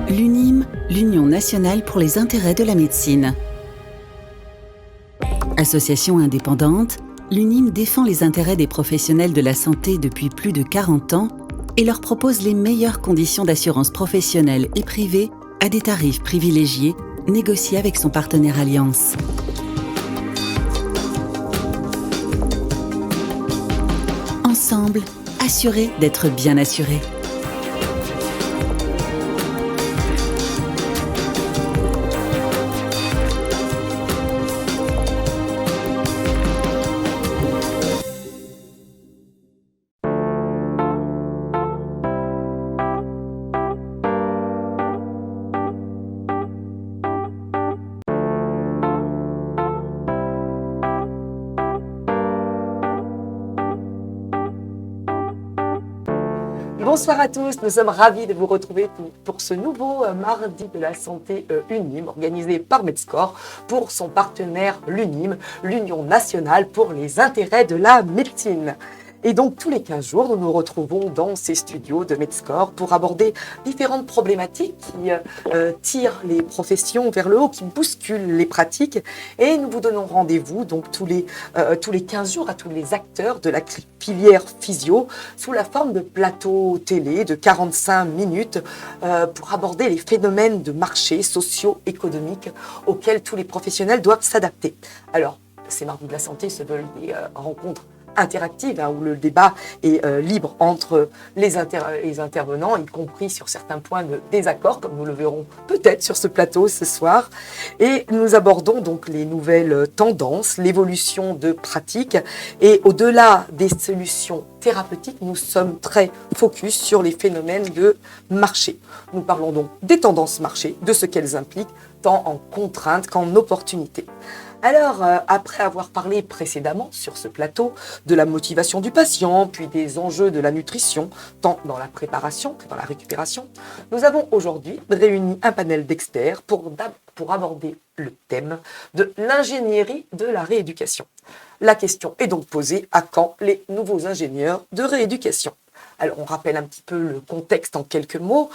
L'UNIM, l'Union nationale pour les intérêts de la médecine. Association indépendante, l'UNIM défend les intérêts des professionnels de la santé depuis plus de 40 ans et leur propose les meilleures conditions d'assurance professionnelle et privée à des tarifs privilégiés négociés avec son partenaire Allianz. Ensemble, assurés d'être bien assurés. Bonsoir à tous, nous sommes ravis de vous retrouver pour ce nouveau mardi de la santé UNIM organisé par Medscore pour son partenaire l'UNIM, l'Union nationale pour les intérêts de la médecine. Et donc tous les 15 jours, nous nous retrouvons dans ces studios de Medscore pour aborder différentes problématiques qui tirent les professions vers le haut, qui bousculent les pratiques. Et nous vous donnons rendez-vous donc tous les 15 jours à tous les acteurs de la filière physio sous la forme de plateaux télé de 45 minutes pour aborder les phénomènes de marché socio-économiques auxquels tous les professionnels doivent s'adapter. Alors, ces mardis de la santé se veulent des rencontres interactive, où le débat est libre entre les intervenants, y compris sur certains points de désaccord, comme nous le verrons peut-être sur ce plateau ce soir. Et nous abordons donc les nouvelles tendances, l'évolution de pratiques. Et au-delà des solutions thérapeutiques, nous sommes très focus sur les phénomènes de marché. Nous parlons donc des tendances marché, de ce qu'elles impliquent, tant en contraintes qu'en opportunités. Alors, après avoir parlé précédemment sur ce plateau de la motivation du patient, puis des enjeux de la nutrition, tant dans la préparation que dans la récupération, nous avons aujourd'hui réuni un panel d'experts pour aborder le thème de l'ingénierie de la rééducation. La question est donc posée: à quand les nouveaux ingénieurs de rééducation ? Alors, on rappelle un petit peu le contexte en quelques mots.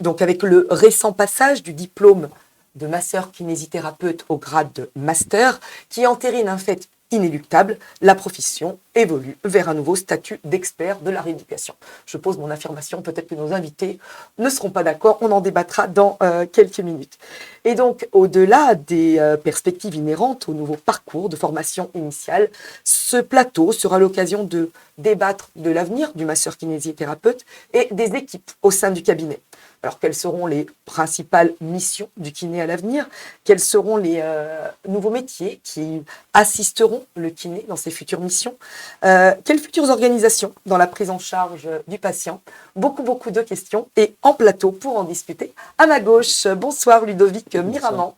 Donc, avec le récent passage du diplôme de masseur kinésithérapeute au grade de master, qui entérine un fait inéluctable, la profession évolue vers un nouveau statut d'expert de la rééducation. Je pose mon affirmation, peut-être que nos invités ne seront pas d'accord, on en débattra dans quelques minutes. Et donc, au-delà des perspectives inhérentes au nouveau parcours de formation initiale, ce plateau sera l'occasion de débattre de l'avenir du masseur kinésithérapeute et des équipes au sein du cabinet. Alors, quelles seront les principales missions du kiné à l'avenir ? Quels seront les nouveaux métiers qui assisteront le kiné dans ses futures missions ? Quelles futures organisations dans la prise en charge du patient ? Beaucoup de questions. Et en plateau, pour en discuter, à ma gauche, bonsoir Ludovic Miraman.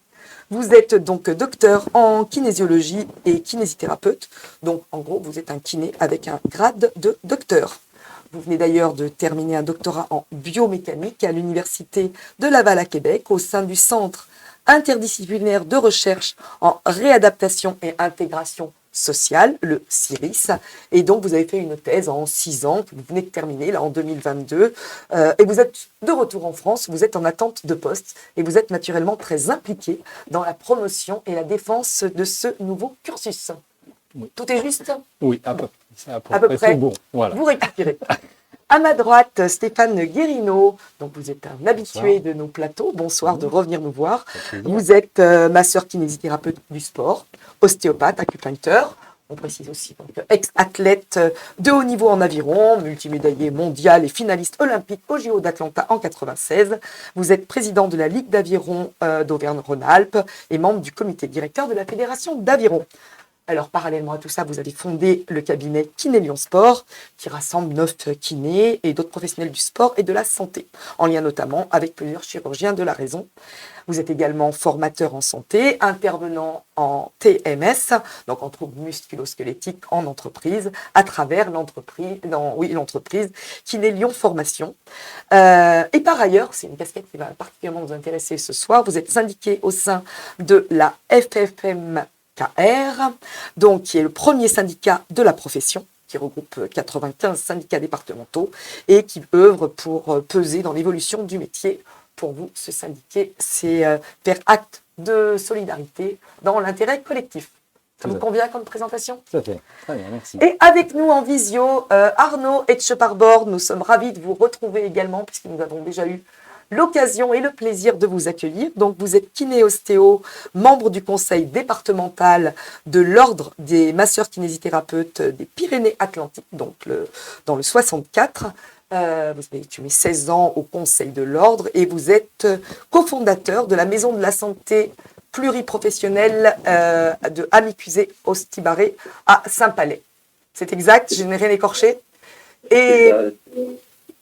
Vous êtes donc docteur en kinésiologie et kinésithérapeute. Donc, en gros, vous êtes un kiné avec un grade de docteur. Vous venez d'ailleurs de terminer un doctorat en biomécanique à l'Université de Laval à Québec au sein du Centre interdisciplinaire de recherche en réadaptation et intégration sociale, le CIRIS. Et donc, vous avez fait une thèse en 6 ans que vous venez de terminer là en 2022. Et vous êtes de retour en France, vous êtes en attente de poste et vous êtes naturellement très impliqué dans la promotion et la défense de ce nouveau cursus. Oui. Tout est juste ? Oui, à peu près. Bon, voilà. Vous récupérez. À ma droite, Stéphane Guérino. Donc, vous êtes un habitué de nos plateaux. Bonsoir de revenir nous voir. Vous êtes masseur kinésithérapeute du sport, ostéopathe, acupuncteur. On précise aussi donc ex-athlète de haut niveau en aviron, multimédaillé mondial et finaliste olympique au JO d'Atlanta en 1996. Vous êtes président de la Ligue d'aviron d'Auvergne-Rhône-Alpes et membre du comité directeur de la Fédération d'aviron. Alors, parallèlement à tout ça, vous avez fondé le cabinet Kiné Lyon Sport, qui rassemble 9 kinés et d'autres professionnels du sport et de la santé, en lien notamment avec plusieurs chirurgiens de la raison. Vous êtes également formateur en santé, intervenant en TMS, donc en troubles musculo-squelettiques en entreprise, à travers l'entreprise Kiné Lyon Formation. Et par ailleurs, c'est une casquette qui va particulièrement nous intéresser ce soir, vous êtes syndiqué au sein de la FFM donc qui est le premier syndicat de la profession, qui regroupe 95 syndicats départementaux et qui œuvre pour peser dans l'évolution du métier. Pour vous, se syndiquer, c'est faire acte de solidarité dans l'intérêt collectif. Ça vous convient comme présentation? Tout à fait. Très bien, merci. Et avec nous en visio, Arnaud Etcheparbord, nous sommes ravis de vous retrouver également, puisque nous avons déjà eu l'occasion et le plaisir de vous accueillir. Donc, vous êtes kiné-ostéo, membre du conseil départemental de l'Ordre des masseurs-kinésithérapeutes des Pyrénées-Atlantiques, donc dans le 64. Vous avez eu 16 ans au conseil de l'Ordre et vous êtes cofondateur de la Maison de la Santé pluriprofessionnelle de Amicuzé-Ostibaré à Saint-Palais. C'est exact, je n'ai rien écorché. Et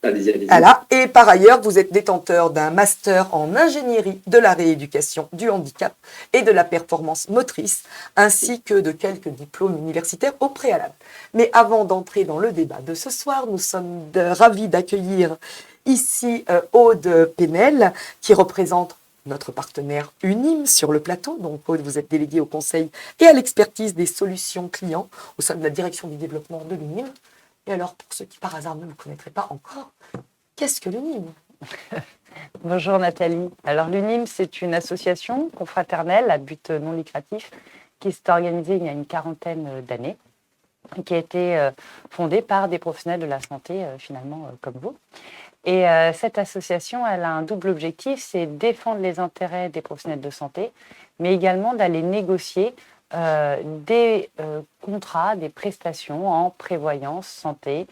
allez-y. Voilà. Et par ailleurs, vous êtes détenteur d'un master en ingénierie de la rééducation du handicap et de la performance motrice, ainsi que de quelques diplômes universitaires au préalable. Mais avant d'entrer dans le débat de ce soir, nous sommes ravis d'accueillir ici Aude Penel, qui représente notre partenaire UNIM sur le plateau. Donc Aude, vous êtes déléguée au conseil et à l'expertise des solutions clients au sein de la direction du développement de l'UNIM. Et alors, pour ceux qui par hasard ne vous connaîtraient pas encore, qu'est-ce que l'UNIM? Bonjour Nathalie. Alors l'UNIM, c'est une association confraternelle à but non lucratif qui s'est organisée il y a une quarantaine d'années, qui a été fondée par des professionnels de la santé, finalement, comme vous. Et cette association, elle a un double objectif, c'est défendre les intérêts des professionnels de santé, mais également d'aller négocier des contrats, des prestations en prévoyance, santé,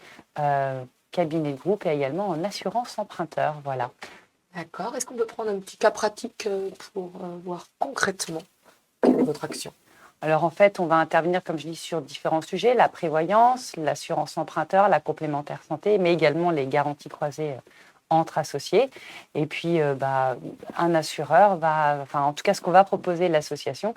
cabinet de groupe et également en assurance emprunteur. Voilà. D'accord. Est-ce qu'on peut prendre un petit cas pratique pour voir concrètement quelle est votre action? Alors en fait, on va intervenir, comme je dis, sur différents sujets, la prévoyance, l'assurance emprunteur, la complémentaire santé, mais également les garanties croisées entre associés. Et puis, un assureur va, en tout cas, ce qu'on va proposer l'association,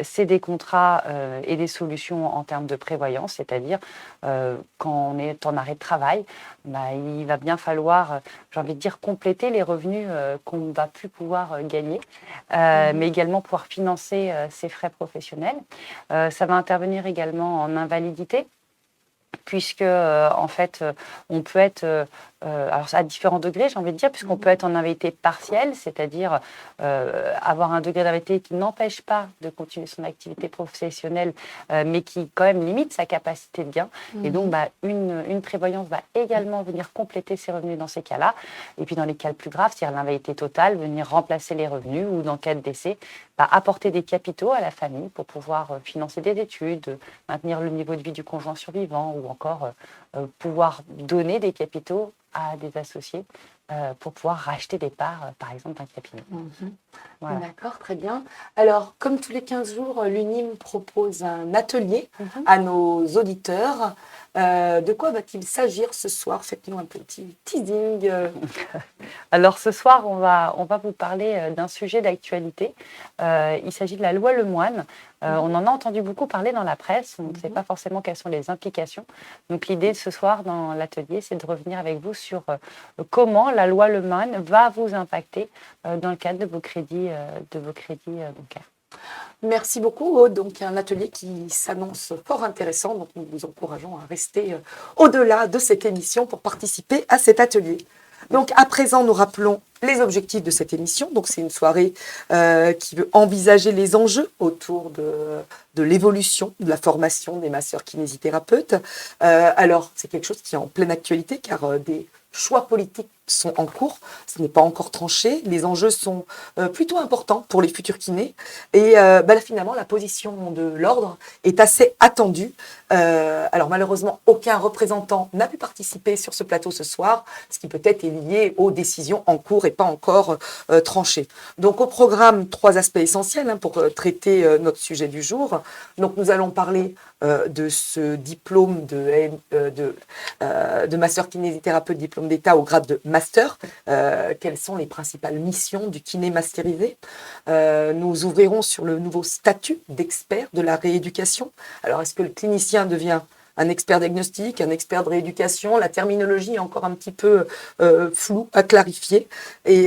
c'est des contrats et des solutions en termes de prévoyance, c'est-à-dire quand on est en arrêt de travail, il va bien falloir, j'ai envie de dire, compléter les revenus qu'on ne va plus pouvoir gagner, mais également pouvoir financer ses frais professionnels. Ça va intervenir également en invalidité, puisque en fait, on peut être alors à différents degrés, j'ai envie de dire, puisqu'on peut être en invalidité partielle, c'est-à-dire avoir un degré d'invalidité qui n'empêche pas de continuer son activité professionnelle, mais qui quand même limite sa capacité de gain. Et donc, une prévoyance va également venir compléter ses revenus dans ces cas-là. Et puis, dans les cas les plus graves, c'est-à-dire l'invalidité totale, venir remplacer les revenus ou, dans le cas de décès, apporter des capitaux à la famille pour pouvoir financer des études, maintenir le niveau de vie du conjoint survivant ou encore pouvoir donner des capitaux à des associés pour pouvoir racheter des parts, par exemple, d'un cabinet. Voilà. D'accord, très bien. Alors, comme tous les 15 jours, l'UNIM propose un atelier à nos auditeurs. De quoi va-t-il s'agir ce soir? Faites-nous un petit teasing. Alors, ce soir, on va vous parler d'un sujet d'actualité. Il s'agit de la loi Lemoine. On en a entendu beaucoup parler dans la presse. On ne sait pas forcément quelles sont les implications. Donc, l'idée ce soir dans l'atelier, c'est de revenir avec vous sur comment la loi Lemoine va vous impacter dans le cadre de vos crédits bancaires. Merci beaucoup, Aude. Donc, un atelier qui s'annonce fort intéressant. Donc, nous vous encourageons à rester au-delà de cette émission pour participer à cet atelier. Donc, à présent, nous rappelons les objectifs de cette émission. Donc, c'est une soirée qui veut envisager les enjeux autour de l'évolution de la formation des masseurs kinésithérapeutes. Alors, c'est quelque chose qui est en pleine actualité car des choix politiques sont en cours, ce n'est pas encore tranché, les enjeux sont plutôt importants pour les futurs kinés et finalement la position de l'ordre est assez attendue. Alors malheureusement aucun représentant n'a pu participer sur ce plateau ce soir, ce qui peut-être est lié aux décisions en cours et pas encore tranchées. Donc au programme, 3 aspects essentiels pour traiter notre sujet du jour. Donc nous allons parler de ce diplôme de masseur kinésithérapeute, diplôme d'État au grade de master. Quelles sont les principales missions du kiné masterisé? Nous ouvrirons sur le nouveau statut d'expert de la rééducation. Alors, est-ce que le clinicien devient un expert diagnostic, un expert de rééducation. La terminologie est encore un petit peu floue à clarifier. Et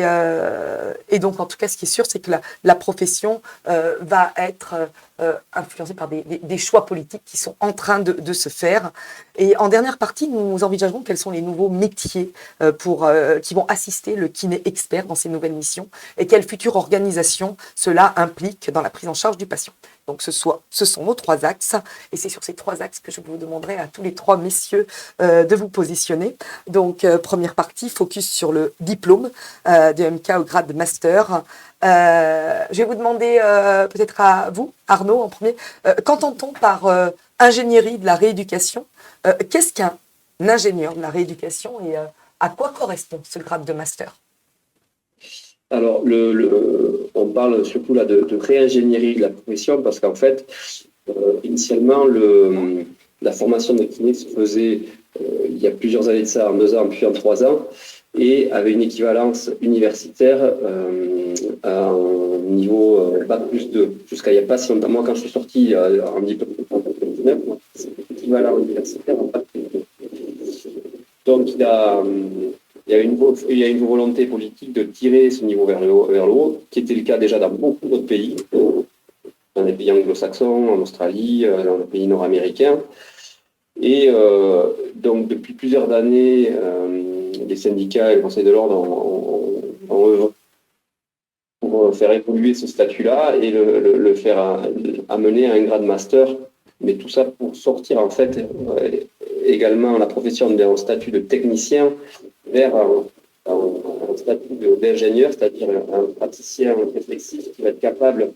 donc, en tout cas, ce qui est sûr, c'est que la profession va être influencée par des choix politiques qui sont en train de se faire. Et en dernière partie, nous envisagerons quels sont les nouveaux métiers qui vont assister le kiné expert dans ces nouvelles missions et quelle future organisation cela implique dans la prise en charge du patient. Donc ce sont nos 3 axes et c'est sur ces 3 axes que je vous demanderai à tous les 3 messieurs de vous positionner. Donc première partie, focus sur le diplôme de MK au grade de master. Je vais vous demander peut-être à vous, Arnaud en premier, qu'entend-on par ingénierie de la rééducation? Qu'est-ce qu'un ingénieur de la rééducation et à quoi correspond ce grade de master? Alors, on parle surtout là de réingénierie de la profession parce qu'en fait, initialement, la formation de kiné se faisait il y a plusieurs années de ça, en 2 ans, puis en 3 ans, et avait une équivalence universitaire à un niveau Bac plus 2, jusqu'à il n'y a pas si longtemps. Moi, quand je suis sorti en diplôme en 2019, c'était équivalent universitaire en Bac plus 2. Donc, il y a une volonté politique de tirer ce niveau vers le haut, qui était le cas déjà dans beaucoup d'autres pays, dans les pays anglo-saxons, en Australie, dans les pays nord-américains. Et donc, depuis plusieurs années, les syndicats et le Conseil de l'ordre ont œuvré pour faire évoluer ce statut-là et le faire amener à un grade master. Mais tout ça pour sortir, en fait, également la profession d'un statut de technicien vers un statut d'ingénieur, c'est-à-dire un praticien réflexif qui va être capable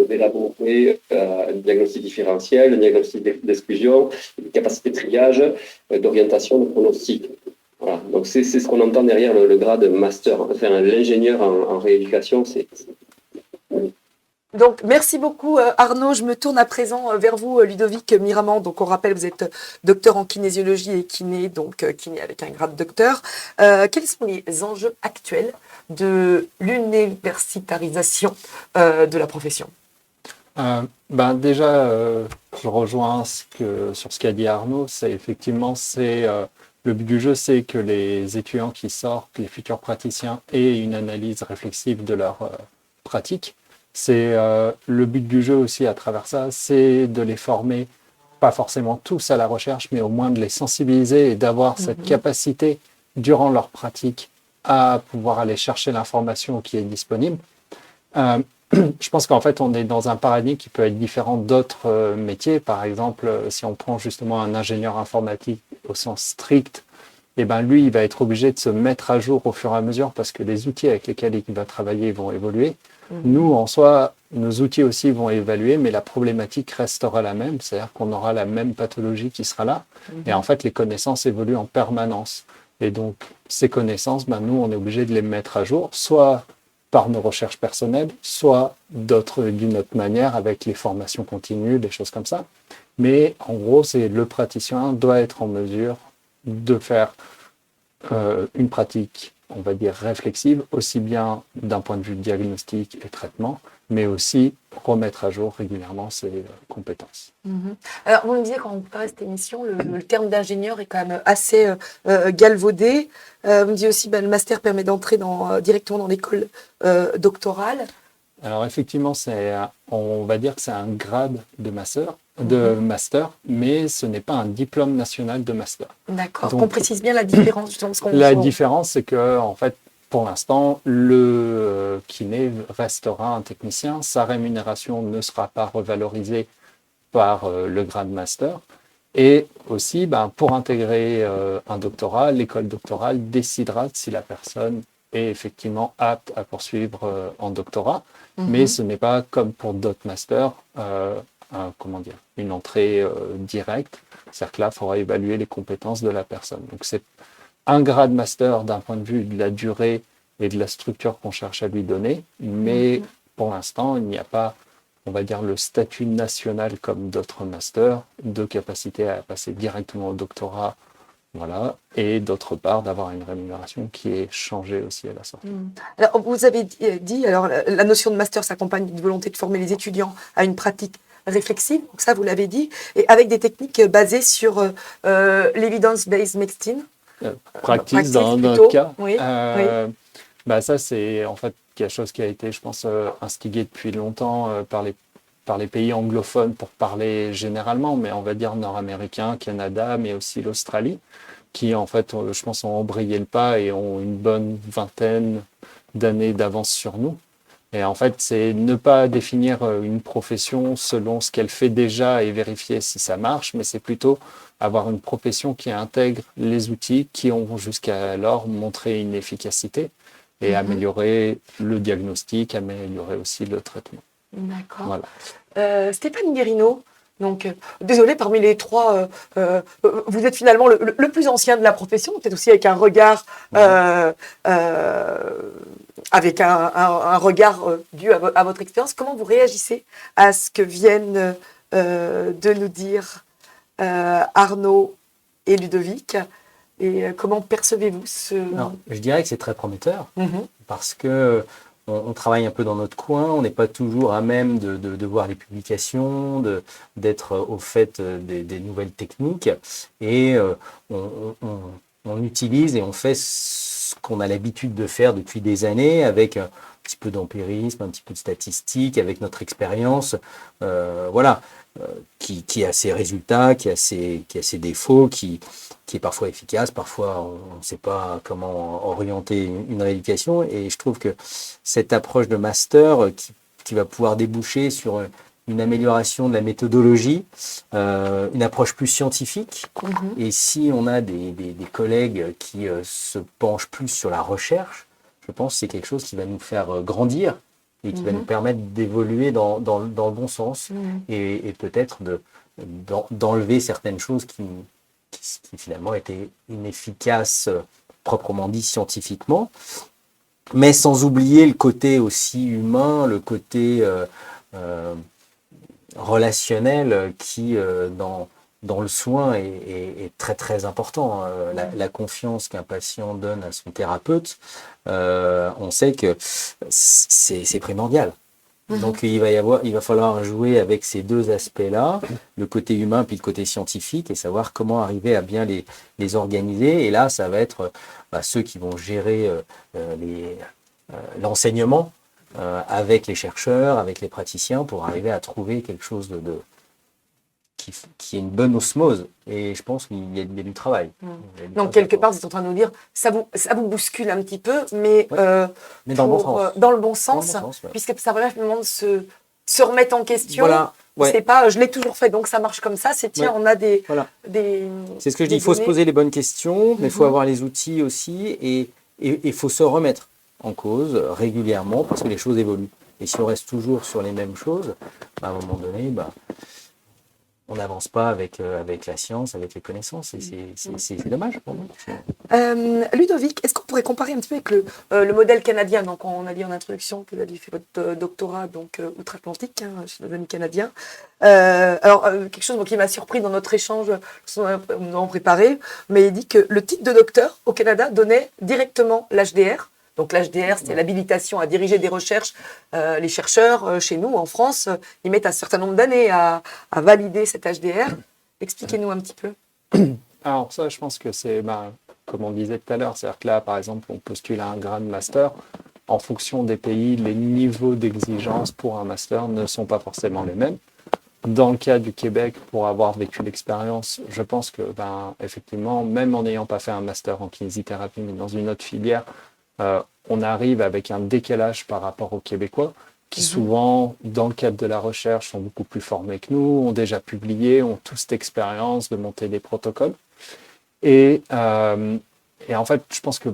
d'élaborer un diagnostic différentiel, un diagnostic d'exclusion, une capacité de triage, d'orientation, de pronostic. Voilà. Donc c'est ce qu'on entend derrière le grade master. Enfin, l'ingénieur en rééducation, c'est... Donc, merci beaucoup Arnaud. Je me tourne à présent vers vous, Ludovic Miramant. Donc, on rappelle, vous êtes docteur en kinésiologie et kiné, donc kiné avec un grade docteur. Quels sont les enjeux actuels de l'universitarisation de la profession? Déjà, je rejoins sur ce qu'a dit Arnaud. Le but du jeu, c'est que les étudiants qui sortent, les futurs praticiens, aient une analyse réflexive de leur pratique. C'est le but du jeu aussi à travers ça, c'est de les former, pas forcément tous à la recherche, mais au moins de les sensibiliser et d'avoir cette capacité durant leur pratique à pouvoir aller chercher l'information qui est disponible. Je pense qu'en fait, on est dans un paradigme qui peut être différent d'autres métiers. Par exemple, si on prend justement un ingénieur informatique au sens strict, lui, il va être obligé de se mettre à jour au fur et à mesure parce que les outils avec lesquels il va travailler vont évoluer. Nous, en soi, nos outils aussi vont évoluer, mais la problématique restera la même, c'est-à-dire qu'on aura la même pathologie qui sera là. Et en fait, les connaissances évoluent en permanence. Et donc, ces connaissances, nous, on est obligé de les mettre à jour, soit par nos recherches personnelles, soit d'une autre manière, avec les formations continues, des choses comme ça. Mais en gros, le praticien doit être en mesure de faire une pratique, on va dire, réflexive, aussi bien d'un point de vue diagnostic et traitement, mais aussi remettre à jour régulièrement ses compétences. Alors, vous me disiez, quand on préparait cette émission, le terme d'ingénieur est quand même assez galvaudé. Vous me disiez aussi, le master permet d'entrer directement dans l'école doctorale. Alors, effectivement, on va dire que c'est un grade de master, mais ce n'est pas un diplôme national de master. D'accord. Qu'on précise bien la différence, justement. La différence, c'est que, en fait, pour l'instant, le kiné restera un technicien. Sa rémunération ne sera pas revalorisée par le grade master. Et aussi, pour intégrer un doctorat, l'école doctorale décidera si la personne est effectivement apte à poursuivre en doctorat. Mais ce n'est pas comme pour d'autres masters, une entrée directe. C'est-à-dire que là, il faudra évaluer les compétences de la personne. Donc, c'est un grade master d'un point de vue de la durée et de la structure qu'on cherche à lui donner. Mais pour l'instant, il n'y a pas, on va dire, le statut national comme d'autres masters de capacité à passer directement au doctorat Voilà. Et d'autre part, d'avoir une rémunération qui est changée aussi à la sortie. Alors, vous avez dit, alors, la notion de master s'accompagne d'une volonté de former les étudiants à une pratique réflexive, donc ça vous l'avez dit, et avec des techniques basées sur l'evidence-based medicine. Practice dans plutôt. notre cas. Oui, Ça, c'est en fait quelque chose qui a été, je pense, instigé depuis longtemps par les pays anglophones pour parler généralement, mais on va dire nord-américains, Canada, mais aussi l'Australie, qui en fait, je pense, ont embrayé le pas et ont une bonne vingtaine d'années d'avance sur nous. Et en fait, c'est ne pas définir une profession selon ce qu'elle fait déjà et vérifier si ça marche, mais c'est plutôt avoir une profession qui intègre les outils qui ont jusqu'alors montré une efficacité et améliorer le diagnostic, améliorer aussi le traitement. D'accord. Voilà. Stéphane Guérino, donc, désolé, parmi les trois, vous êtes finalement le plus ancien de la profession, peut-être aussi avec un regard, dû à votre expérience. Comment vous réagissez à ce que viennent de nous dire Arnaud et Ludovic, et comment percevez-vous ce... Alors, je dirais que c'est très prometteur Mhm. parce que on travaille un peu dans notre coin, on n'est pas toujours à même de voir les publications, d'être au fait des nouvelles techniques et on utilise et on fait ce qu'on a l'habitude de faire depuis des années avec un petit peu d'empirisme, un petit peu de statistique, avec notre expérience, qui a ses résultats, qui a ses défauts, qui est parfois efficace, parfois on ne sait pas comment orienter une rééducation. Et je trouve que cette approche de master qui va pouvoir déboucher sur une amélioration de la méthodologie, une approche plus scientifique. Mhm. Et si on a des collègues qui se penchent plus sur la recherche, je pense que c'est quelque chose qui va nous faire grandir et qui va nous permettre d'évoluer dans le bon sens et peut-être d'enlever certaines choses qui finalement étaient inefficaces proprement dit scientifiquement, mais sans oublier le côté aussi humain, le côté relationnel qui, dans le soin, est très très important. La confiance qu'un patient donne à son thérapeute, on sait que c'est primordial. Donc il va falloir jouer avec ces deux aspects-là, le côté humain puis le côté scientifique, et savoir comment arriver à bien les organiser. Et là, ça va être ceux qui vont gérer l'enseignement avec les chercheurs, avec les praticiens, pour arriver à trouver quelque chose qui est une bonne osmose. Et je pense qu'il y a du travail. Donc, quelque part, vous êtes en train de nous dire, ça vous bouscule un petit peu, mais, mais dans le bon sens. Dans le bon sens, ouais. puisque ça permet finalement de se remettre en question. Voilà. Ouais. C'est pas, je l'ai toujours fait, donc ça marche comme ça. C'est tiens, on a des... C'est ce que je dis, il faut se poser les bonnes questions, mais il faut avoir les outils aussi, et il faut se remettre en cause régulièrement, parce que les choses évoluent. Et si on reste toujours sur les mêmes choses, à un moment donné, on n'avance pas avec la science, avec les connaissances, et c'est dommage pour nous. Ludovic, est-ce qu'on pourrait comparer un petit peu avec le modèle canadien? Donc, on a dit en introduction que vous aviez fait votre doctorat outre-Atlantique, chez nos amis canadiens. Quelque chose qui m'a surpris dans notre échange, nous avons préparé, mais il dit que le titre de docteur au Canada donnait directement l'HDR. Donc l'HDR, c'est l'habilitation à diriger des recherches. Les chercheurs, chez nous, en France, ils mettent un certain nombre d'années à valider cet HDR. Expliquez-nous un petit peu. Alors ça, je pense que c'est, comme on disait tout à l'heure, c'est-à-dire que là, par exemple, on postule à un grade master. En fonction des pays, les niveaux d'exigence pour un master ne sont pas forcément les mêmes. Dans le cas du Québec, pour avoir vécu l'expérience, je pense que, effectivement, même en n'ayant pas fait un master en kinésithérapie, mais dans une autre filière, on arrive avec un décalage par rapport aux Québécois qui souvent, dans le cadre de la recherche, sont beaucoup plus formés que nous, ont déjà publié, ont tous cette expérience de monter des protocoles. Et en fait, je pense que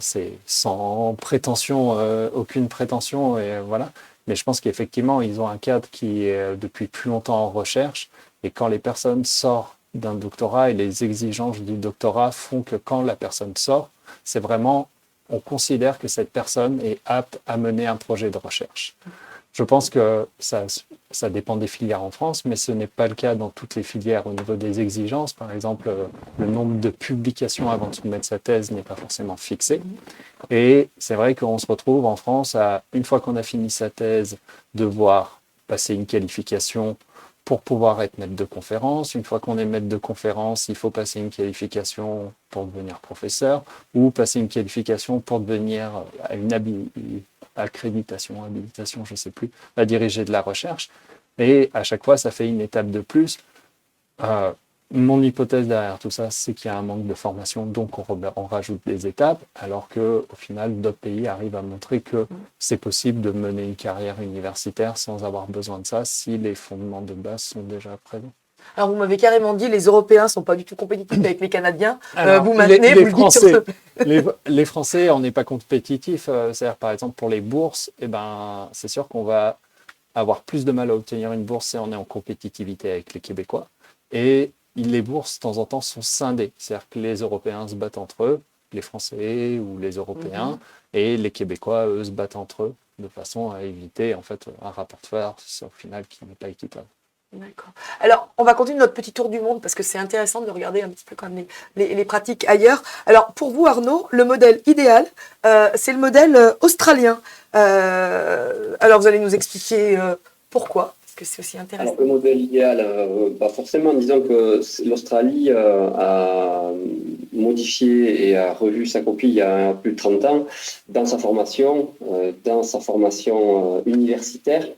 c'est sans prétention, aucune prétention, et voilà. Mais je pense qu'effectivement, ils ont un cadre qui est depuis plus longtemps en recherche. Et quand les personnes sortent d'un doctorat, et les exigences du doctorat font que quand la personne sort, c'est vraiment... on considère que cette personne est apte à mener un projet de recherche. Je pense que ça, ça dépend des filières en France, mais ce n'est pas le cas dans toutes les filières au niveau des exigences. Par exemple, le nombre de publications avant de soumettre sa thèse n'est pas forcément fixé. Et c'est vrai qu'on se retrouve en France, une fois qu'on a fini sa thèse, devoir passer une qualification pour pouvoir être maître de conférence. Une fois qu'on est maître de conférence, il faut passer une qualification pour devenir professeur ou passer une qualification pour devenir à une habilitation, je ne sais plus, à diriger de la recherche. Et à chaque fois, ça fait une étape de plus. Mon hypothèse derrière tout ça, c'est qu'il y a un manque de formation, donc on rajoute des étapes, alors qu'au final, d'autres pays arrivent à montrer que c'est possible de mener une carrière universitaire sans avoir besoin de ça, si les fondements de base sont déjà présents. Alors, vous m'avez carrément dit, les Européens ne sont pas du tout compétitifs avec les Canadiens. Alors, vous maintenez, les vous le dites sur Français, ce... les Français, on n'est pas compétitifs. C'est-à-dire, par exemple, pour les bourses, c'est sûr qu'on va avoir plus de mal à obtenir une bourse si on est en compétitivité avec les Québécois. Et les bourses, de temps en temps, sont scindées. C'est-à-dire que les Européens se battent entre eux, les Français ou les Européens, et les Québécois, eux, se battent entre eux, de façon à éviter en fait, un rapport de force au final qui n'est pas équitable. D'accord. Alors, on va continuer notre petit tour du monde parce que c'est intéressant de regarder un petit peu quand même les pratiques ailleurs. Alors, pour vous, Arnaud, le modèle idéal, c'est le modèle australien. Alors, vous allez nous expliquer pourquoi, parce que c'est aussi intéressant. Alors, le modèle idéal, pas forcément. Disons que l'Australie a modifié et a revu sa copie il y a plus de 30 ans dans sa formation universitaire,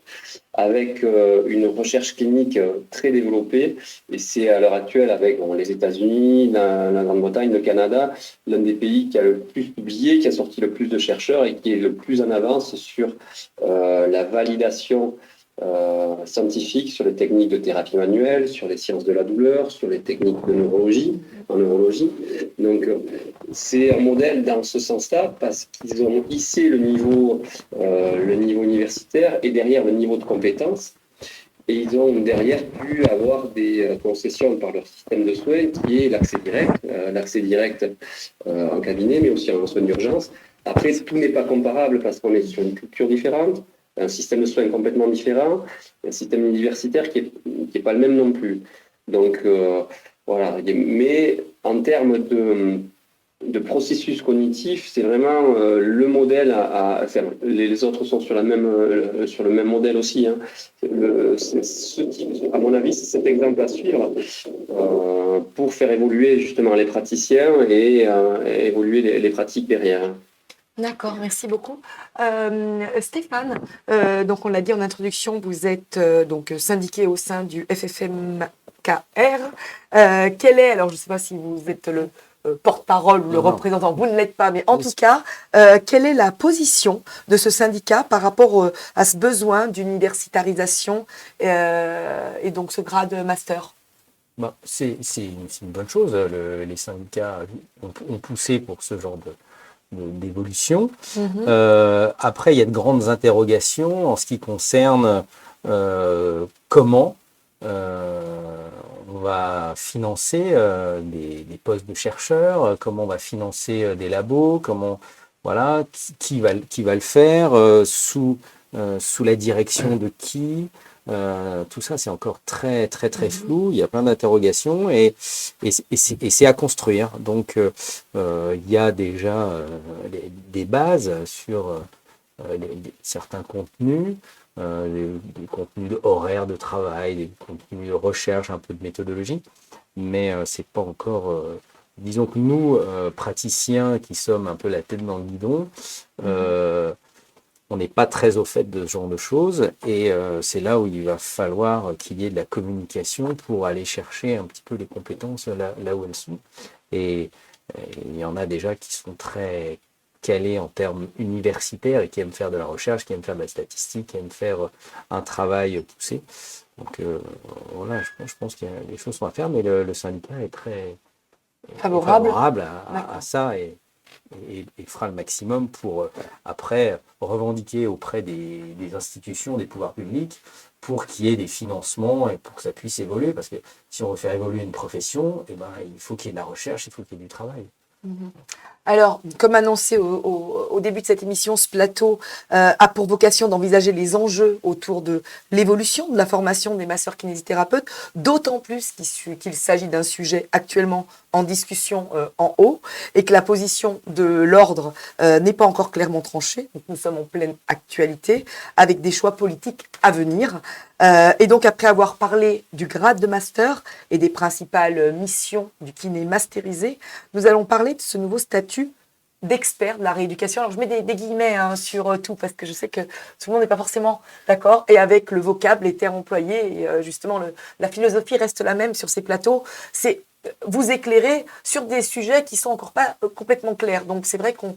avec une recherche clinique très développée. Et c'est à l'heure actuelle, avec les États-Unis, la Grande-Bretagne, le Canada, l'un des pays qui a le plus publié, qui a sorti le plus de chercheurs et qui est le plus en avance sur la validation scientifique, sur les techniques de thérapie manuelle, sur les sciences de la douleur, sur les techniques de neurologie, en neurologie. Donc, c'est un modèle dans ce sens-là parce qu'ils ont hissé le niveau universitaire et derrière le niveau de compétences. Et ils ont derrière pu avoir des concessions par leur système de soins qui est l'accès direct en cabinet, mais aussi en soins d'urgence. Après, tout n'est pas comparable parce qu'on est sur une culture différente, un système de soins complètement différent, un système universitaire qui est pas le même non plus. Donc, voilà. Mais en termes de processus cognitif, c'est vraiment le modèle enfin, les autres sont sur le même modèle aussi. Hein. À mon avis, c'est cet exemple à suivre pour faire évoluer justement les praticiens et évoluer les pratiques derrière. D'accord, merci beaucoup. Stéphane, donc on l'a dit en introduction, vous êtes donc syndiqué au sein du FFMKR. Quel est, alors je ne sais pas si vous êtes le porte-parole ou le représentant, vous ne l'êtes pas, mais en tout cas, quelle est la position de ce syndicat par rapport à ce besoin d'universitarisation et donc ce grade master? C'est une bonne chose. Les syndicats ont poussé pour ce genre d'évolution. Après, il y a de grandes interrogations en ce qui concerne comment on va financer des postes de chercheurs, comment on va financer des labos, voilà, qui va le faire, sous la direction de qui. Tout ça, c'est encore très flou. Il y a plein d'interrogations et c'est à construire. Donc, il y a déjà des bases sur certains contenus, des contenus horaires de travail, des contenus de recherche, un peu de méthodologie, mais c'est pas encore. Disons que nous, praticiens qui sommes un peu la tête dans le guidon, on n'est pas très au fait de ce genre de choses et c'est là où il va falloir qu'il y ait de la communication pour aller chercher un petit peu les compétences là où elles sont. Et il y en a déjà qui sont très calés en termes universitaires et qui aiment faire de la recherche, qui aiment faire de la statistique, qui aiment faire un travail poussé. Donc voilà, je pense qu'il y a des choses à faire, mais le syndicat est très favorable à ça et fera le maximum pour après revendiquer auprès des institutions, des pouvoirs publics, pour qu'il y ait des financements et pour que ça puisse évoluer. Parce que si on veut faire évoluer une profession, il faut qu'il y ait de la recherche, il faut qu'il y ait du travail. Alors, comme annoncé au au début de cette émission, ce plateau a pour vocation d'envisager les enjeux autour de l'évolution de la formation des masseurs-kinésithérapeutes, d'autant plus qu'il s'agit d'un sujet actuellement en discussion en haut et que la position de l'ordre n'est pas encore clairement tranchée. Donc nous sommes en pleine actualité avec des choix politiques à venir. Et donc après avoir parlé du grade de master et des principales missions du kiné masterisé, nous allons parler de ce nouveau statut d'expert de la rééducation. Alors je mets des guillemets sur tout parce que je sais que tout le monde n'est pas forcément d'accord et avec le vocable, les termes employés et justement la philosophie reste la même sur ces plateaux. C'est vous éclairer sur des sujets qui sont encore pas complètement clairs. Donc c'est vrai qu'on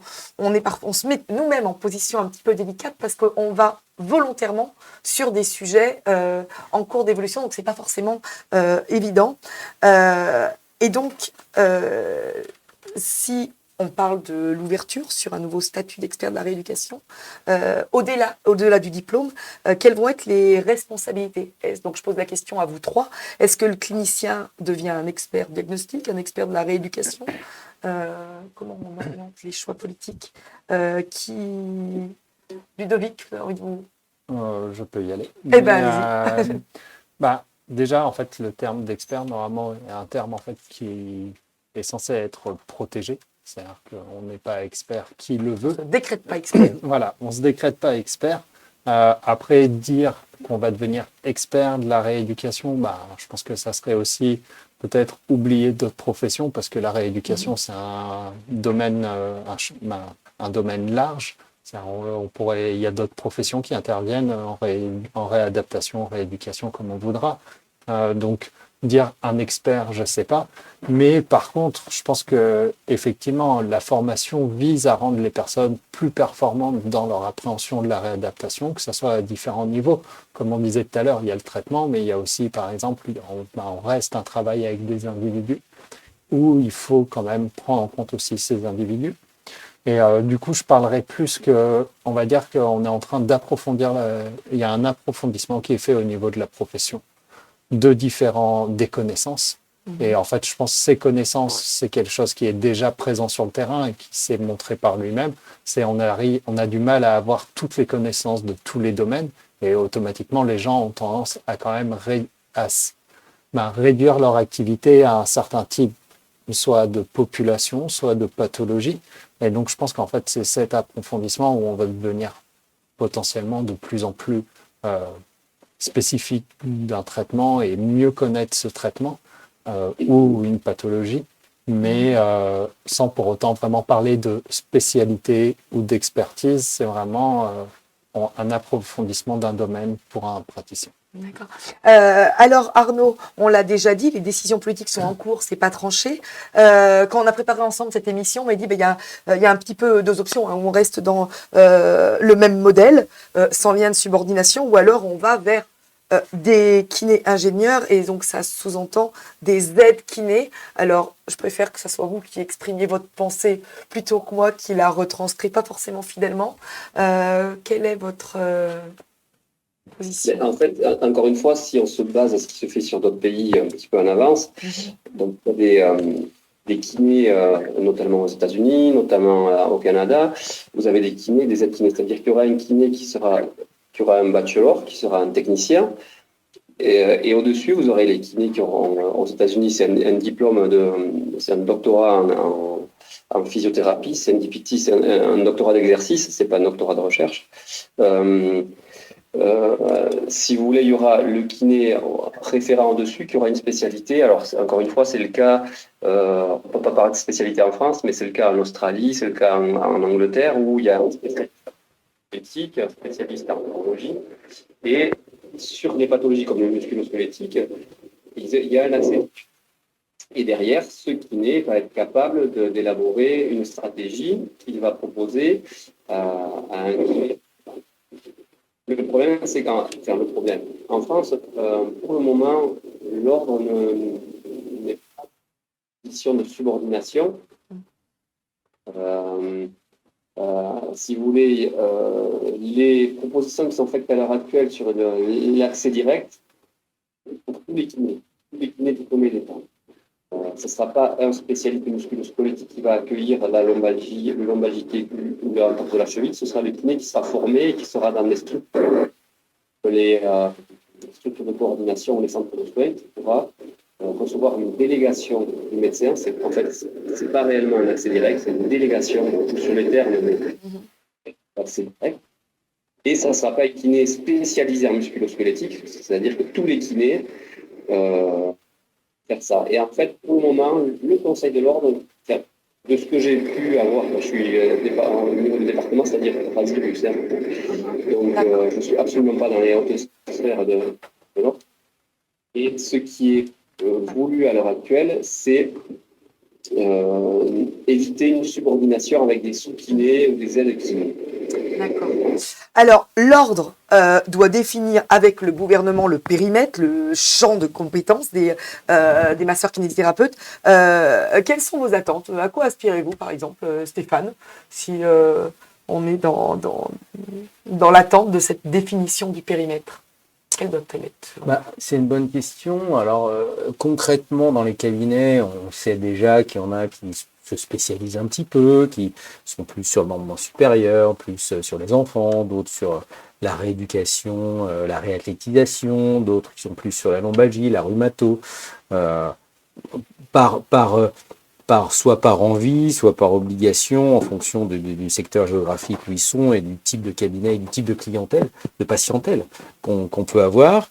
se met nous-mêmes en position un petit peu délicate parce qu'on va volontairement sur des sujets en cours d'évolution, donc c'est pas forcément évident. Et donc si on parle de l'ouverture sur un nouveau statut d'expert de la rééducation. Au-delà du diplôme, quelles vont être les responsabilités? Donc, je pose la question à vous trois. Est-ce que le clinicien devient un expert diagnostic, un expert de la rééducation? Comment on oriente les choix politiques? Ludovic, vous avez envie de vous... Je peux y aller. Eh ben, allez-y. Déjà, en fait, le terme d'expert, normalement, est un terme en fait, qui est censé être protégé. C'est-à-dire qu'on n'est pas expert qui le veut. On ne se décrète pas expert. Voilà, on ne se décrète pas expert. Après, dire qu'on va devenir expert de la rééducation, je pense que ça serait aussi peut-être oublier d'autres professions parce que la rééducation, c'est un domaine, un domaine large. Il y a d'autres professions qui interviennent en réadaptation, en rééducation, comme on voudra. Donc, dire un expert, je ne sais pas. Mais par contre, je pense que effectivement, la formation vise à rendre les personnes plus performantes dans leur appréhension de la réadaptation, que ce soit à différents niveaux. Comme on disait tout à l'heure, il y a le traitement, mais il y a aussi, par exemple, on reste un travail avec des individus où il faut quand même prendre en compte aussi ces individus. Et du coup, je parlerai plus que, on va dire qu'on est en train d'approfondir, il y a un approfondissement qui est fait au niveau de la profession, des connaissances. Et en fait, je pense que ces connaissances, c'est quelque chose qui est déjà présent sur le terrain et qui s'est montré par lui-même. On a du mal à avoir toutes les connaissances de tous les domaines et automatiquement, les gens ont tendance à quand même réduire leur activité à un certain type, soit de population, soit de pathologie. Et donc, je pense qu'en fait, c'est cet approfondissement où on va devenir potentiellement de plus en plus spécifique d'un traitement et mieux connaître ce traitement ou une pathologie, mais sans pour autant vraiment parler de spécialité ou d'expertise. C'est vraiment un approfondissement d'un domaine pour un praticien. D'accord. Alors Arnaud, on l'a déjà dit, les décisions politiques sont en cours, c'est pas tranché. Quand on a préparé ensemble cette émission, on m'a dit il y a un petit peu deux options. Hein. On reste dans le même modèle, sans lien de subordination, ou alors on va vers des kinés ingénieurs et donc ça sous-entend des aides kinés. Alors je préfère que ce soit vous qui exprimiez votre pensée plutôt que moi qui la retranscrit pas forcément fidèlement. Quelle est votre position? En fait, encore une fois, si on se base à ce qui se fait sur d'autres pays un petit peu en avance, donc des kinés, notamment aux États-Unis, notamment au Canada, vous avez des kinés, des aides kinés, c'est-à-dire qu'il y aura un kiné qui aura un bachelor, qui sera un technicien, et au-dessus, vous aurez les kinés qui auront, aux États-Unis, c'est un diplôme, c'est un doctorat en physiothérapie, c'est un DPT, c'est un doctorat d'exercice, c'est pas un doctorat de recherche. Si vous voulez, il y aura le kiné référent au-dessus qui aura une spécialité. Alors, encore une fois, c'est le cas, on ne peut pas parler de spécialité en France, mais c'est le cas en Australie, c'est le cas en Angleterre, où il y a un spécialiste éthique, un spécialiste en neurologie. Et sur les pathologies comme le musculo-squelettique, il y a un accès. Et derrière, ce kiné va être capable d'élaborer une stratégie qu'il va proposer à un kiné. Le problème, c'est en France, pour le moment, l'ordre n'est pas en position de subordination. Si vous voulez, les propositions qui sont faites à l'heure actuelle sur l'accès direct, pour tous les kinés diplômés d'État, ce sera pas un spécialiste musculo-squelettique qui va accueillir la lombalgie, le lombalgique aigu ou le hantax de la cheville. Ce sera le kiné qui sera formé et qui sera dans les structures, les structures de coordination ou les centres de soins, qui pourra recevoir une délégation du médecin. En fait, c'est pas réellement un accès direct, c'est une délégation sur les termes, mais accès direct. Et ça ne sera pas un kiné spécialisé en musculo-squelettique, c'est-à-dire que tous les kinés faire ça. Et en fait, pour le moment, le Conseil de l'Ordre, de ce que j'ai pu avoir, moi, je suis au niveau du département, c'est-à-dire rasé Bruxelles. Donc, je ne suis absolument pas dans les hautes sphères de l'ordre. Et ce qui est voulu à l'heure actuelle, c'est éviter une subordination avec des sous-kinés ou des aides-kinés. D'accord. Alors, l'ordre doit définir avec le gouvernement le périmètre, le champ de compétences des masseurs kinésithérapeutes. Quelles sont vos attentes? À quoi aspirez-vous, par exemple, Stéphane, si on est dans l'attente de cette définition du périmètre? Quelle doit-elle être? C'est une bonne question. Alors, concrètement, dans les cabinets, on sait déjà qu'il y en a qui se spécialisent un petit peu, qui sont plus sur le mouvement supérieur, plus sur les enfants, d'autres sur la rééducation, la réathlétisation, d'autres qui sont plus sur la lombalgie, la rhumato, soit par envie, soit par obligation, en fonction du secteur géographique où ils sont et du type de cabinet et du type de clientèle, de patientèle qu'on peut avoir.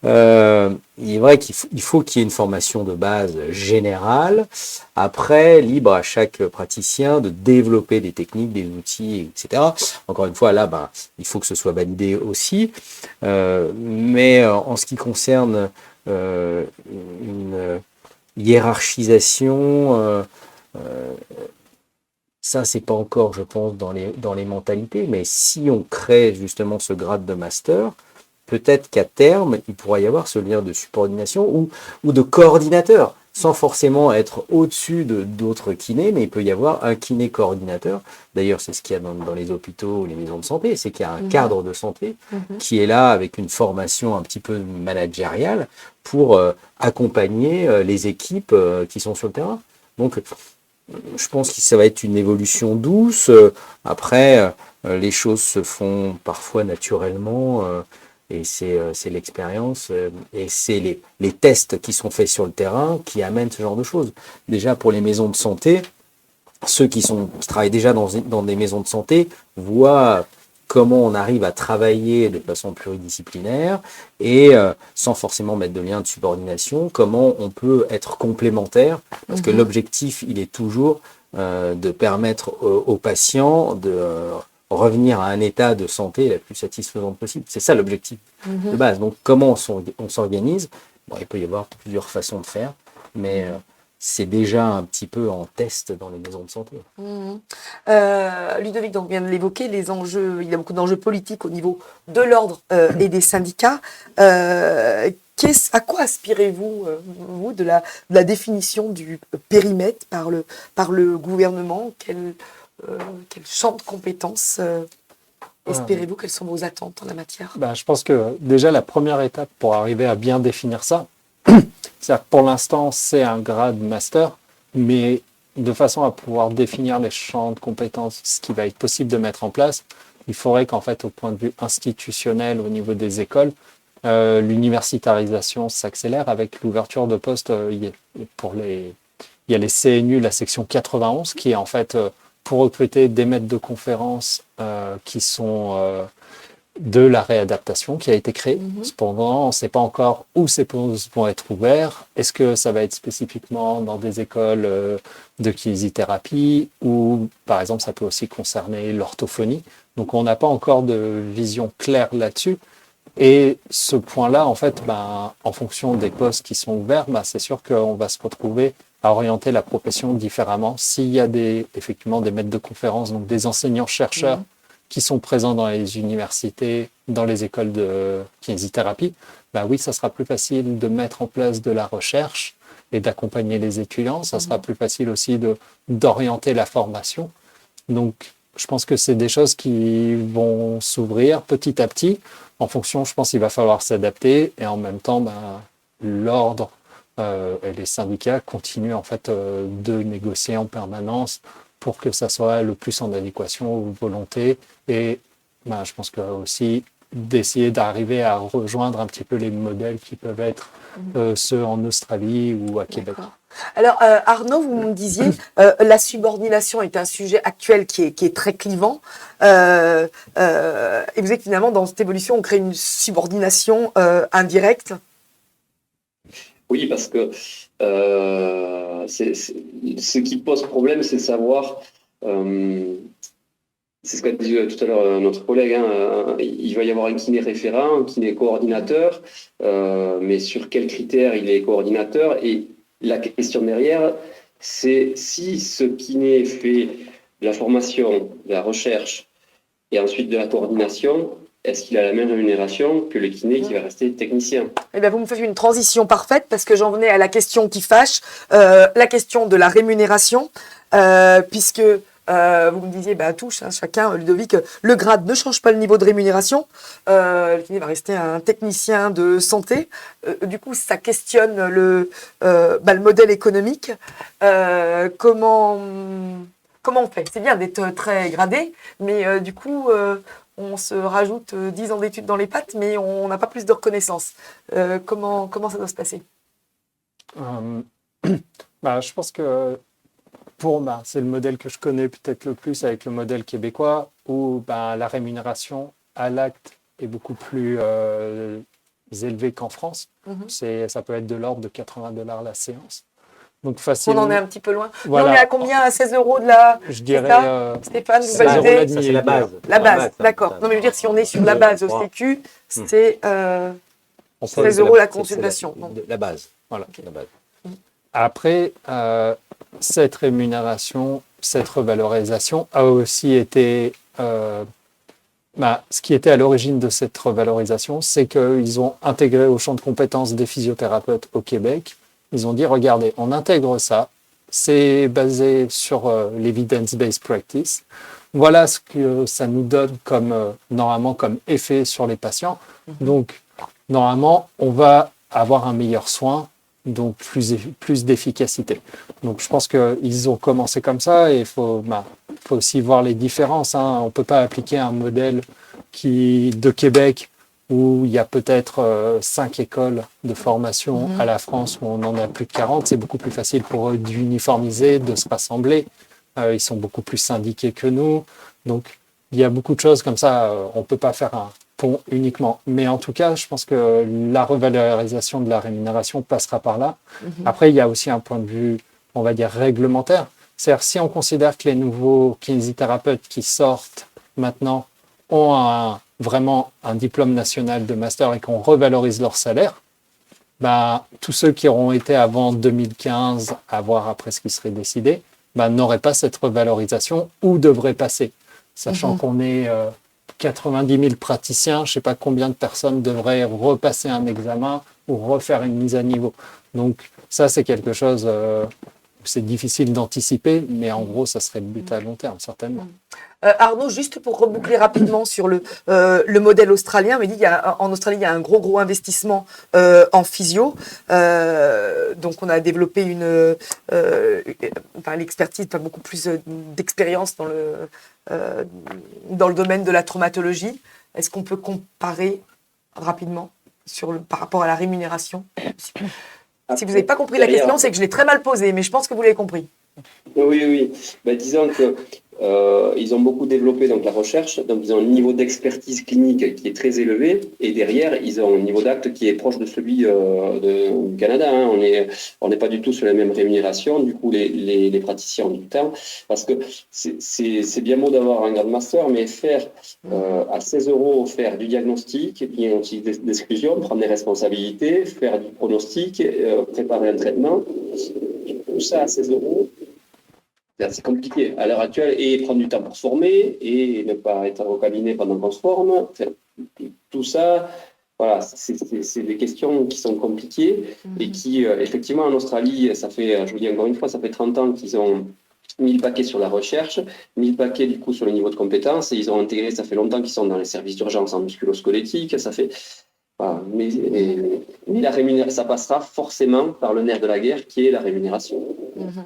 Il est vrai qu'il faut qu'il y ait une formation de base générale. Après, libre à chaque praticien de développer des techniques, des outils, etc. Encore une fois, là, il faut que ce soit validé aussi. Mais en ce qui concerne une hiérarchisation, ça c'est pas encore, je pense, dans les mentalités, mais si on crée justement ce grade de master, peut-être qu'à terme il pourra y avoir ce lien de subordination ou de coordinateur, sans forcément être au-dessus d'autres kinés, mais il peut y avoir un kiné coordinateur. D'ailleurs, c'est ce qu'il y a dans les hôpitaux ou les maisons de santé, c'est qu'il y a un cadre de santé qui est là avec une formation un petit peu managériale pour accompagner les équipes qui sont sur le terrain. Donc, je pense que ça va être une évolution douce. Après, les choses se font parfois naturellement. Et c'est l'expérience et c'est les tests qui sont faits sur le terrain qui amènent ce genre de choses. Déjà, pour les maisons de santé, ceux qui travaillent déjà dans des maisons de santé voient comment on arrive à travailler de façon pluridisciplinaire et sans forcément mettre de lien de subordination, comment on peut être complémentaire, parce que l'objectif, il est toujours de permettre aux patients de revenir à un état de santé la plus satisfaisant possible. C'est ça l'objectif de base. Donc, comment on s'organise? Il peut y avoir plusieurs façons de faire, mais c'est déjà un petit peu en test dans les maisons de santé. Ludovic, donc, vient de l'évoquer, les enjeux, il y a beaucoup d'enjeux politiques au niveau de l'ordre et des syndicats. À quoi aspirez-vous, vous, de la définition du périmètre par le gouvernement? Quel champ de compétences espérez-vous? Quelles sont vos attentes en la matière? Je pense que déjà la première étape pour arriver à bien définir ça, c'est-à-dire que pour l'instant c'est un grade master, mais de façon à pouvoir définir les champs de compétences, ce qui va être possible de mettre en place, il faudrait qu'en fait au point de vue institutionnel au niveau des écoles, l'universitarisation s'accélère avec l'ouverture de postes. Il y a les CNU, la section 91, qui est en fait pour recruter des maîtres de conférences qui sont de la réadaptation qui a été créée. Cependant, on ne sait pas encore où ces postes vont être ouverts. Est-ce que ça va être spécifiquement dans des écoles de kinésithérapie ou, par exemple, ça peut aussi concerner l'orthophonie. Donc, on n'a pas encore de vision claire là-dessus. Et ce point-là, en fait, en fonction des postes qui sont ouverts, c'est sûr qu'on va se retrouver à orienter la profession différemment. S'il y a effectivement des maîtres de conférences, donc des enseignants-chercheurs qui sont présents dans les universités, dans les écoles de kinésithérapie, oui, ça sera plus facile de mettre en place de la recherche et d'accompagner les étudiants. Ça sera plus facile aussi d'orienter la formation. Donc, je pense que c'est des choses qui vont s'ouvrir petit à petit. En fonction, je pense qu'il va falloir s'adapter et en même temps, l'ordre et les syndicats continuent en fait de négocier en permanence pour que ça soit le plus en adéquation aux volontés et je pense que aussi d'essayer d'arriver à rejoindre un petit peu les modèles qui peuvent être ceux en Australie ou à Québec. D'accord. Alors, Arnaud, vous me disiez, la subordination est un sujet actuel qui est très clivant. Et vous dites que finalement, dans cette évolution, on crée une subordination indirecte. Oui, parce que ce qui pose problème, c'est de savoir, c'est ce qu'a dit tout à l'heure notre collègue, il va y avoir un kiné référent, un kiné coordinateur, mais sur quels critères il est coordinateur? Et la question derrière, c'est si ce kiné fait de la formation, de la recherche et ensuite de la coordination, est-ce qu'il a la même rémunération que le kiné qui va rester technicien? Eh bien, vous me faites une transition parfaite parce que j'en venais à la question qui fâche, la question de la rémunération, puisque vous me disiez, touche, chacun, Ludovic, le grade ne change pas le niveau de rémunération. Le kiné va rester un technicien de santé. Du coup, ça questionne le modèle économique. Comment on fait? C'est bien d'être très gradé, mais du coup, on se rajoute 10 ans d'études dans les pattes, mais on n'a pas plus de reconnaissance. Comment ça doit se passer? Je pense que c'est le modèle que je connais peut-être le plus avec le modèle québécois où la rémunération à l'acte est beaucoup plus élevée qu'en France. Ça peut être de l'ordre de 80$ la séance. Donc On en est un petit peu loin. Voilà. Mais on est à combien? À 16 € de la... Je dirais... Stéphane, vous 16 € validez? la Ça, c'est la base. La base, d'accord. Ça, Non, mais je veux dire, si on est sur la base au Sécu, c'est 16 € la consultation. La base. Voilà. La base. Après, cette rémunération, cette revalorisation a aussi été... ce qui était à l'origine de cette revalorisation, c'est qu'ils ont intégré au champ de compétences des physiothérapeutes au Québec. Ils ont dit, regardez, on intègre ça, c'est basé sur l'evidence-based practice. Voilà ce que ça nous donne normalement comme effet sur les patients. Donc, normalement, on va avoir un meilleur soin, donc plus d'efficacité. Donc, je pense qu'ils ont commencé comme ça et il faut aussi voir les différences. On ne peut pas appliquer un modèle de Québec où il y a peut-être 5 écoles de formation à la France où on en a plus de 40. C'est beaucoup plus facile pour eux d'uniformiser, de se rassembler. Ils sont beaucoup plus syndiqués que nous. Donc, il y a beaucoup de choses comme ça. On ne peut pas faire un pont uniquement. Mais en tout cas, je pense que la revalorisation de la rémunération passera par là. Après, il y a aussi un point de vue, on va dire, réglementaire. C'est-à-dire, si on considère que les nouveaux kinésithérapeutes qui sortent maintenant ont vraiment un diplôme national de master et qu'on revalorise leur salaire, tous ceux qui auront été avant 2015, à voir après ce qui serait décidé, n'auraient pas cette revalorisation ou devraient passer. Sachant qu'on est 90 000 praticiens, je ne sais pas combien de personnes devraient repasser un examen ou refaire une mise à niveau. Donc ça, c'est quelque chose, c'est difficile d'anticiper, mais en gros, ça serait le but à long terme, certainement. Arnaud, juste pour reboucler rapidement sur le modèle australien, on dit en Australie, il y a un gros investissement en physio. Donc, on a développé l'expertise, beaucoup plus d'expérience dans le domaine de la traumatologie. Est-ce qu'on peut comparer rapidement par rapport à la rémunération? Si vous n'avez pas compris la question, c'est que je l'ai très mal posée, mais je pense que vous l'avez compris. Oui. Disons que ils ont beaucoup développé donc la recherche, donc ils ont un niveau d'expertise clinique qui est très élevé, et derrière ils ont un niveau d'acte qui est proche de celui du Canada. On n'est pas du tout sur la même rémunération. Du coup, les praticiens ont du temps, parce que c'est bien beau d'avoir un grade master, mais faire à 16 € faire du diagnostic, diagnostic d'exclusion, prendre des responsabilités, faire du pronostic, préparer un traitement, tout ça à 16 €. C'est compliqué à l'heure actuelle, et prendre du temps pour se former et ne pas être au cabinet pendant qu'on se forme. Tout ça, voilà, c'est des questions qui sont compliquées et qui, effectivement, en Australie, je vous dis encore une fois, ça fait 30 ans qu'ils ont mis le paquet sur la recherche, mis le paquet du coup sur le niveau de compétences, et ils ont intégré, ça fait longtemps qu'ils sont dans les services d'urgence en musculo-squelettique, ça fait Voilà. Mais la rémunération, ça passera forcément par le nerf de la guerre qui est la rémunération. Mhm.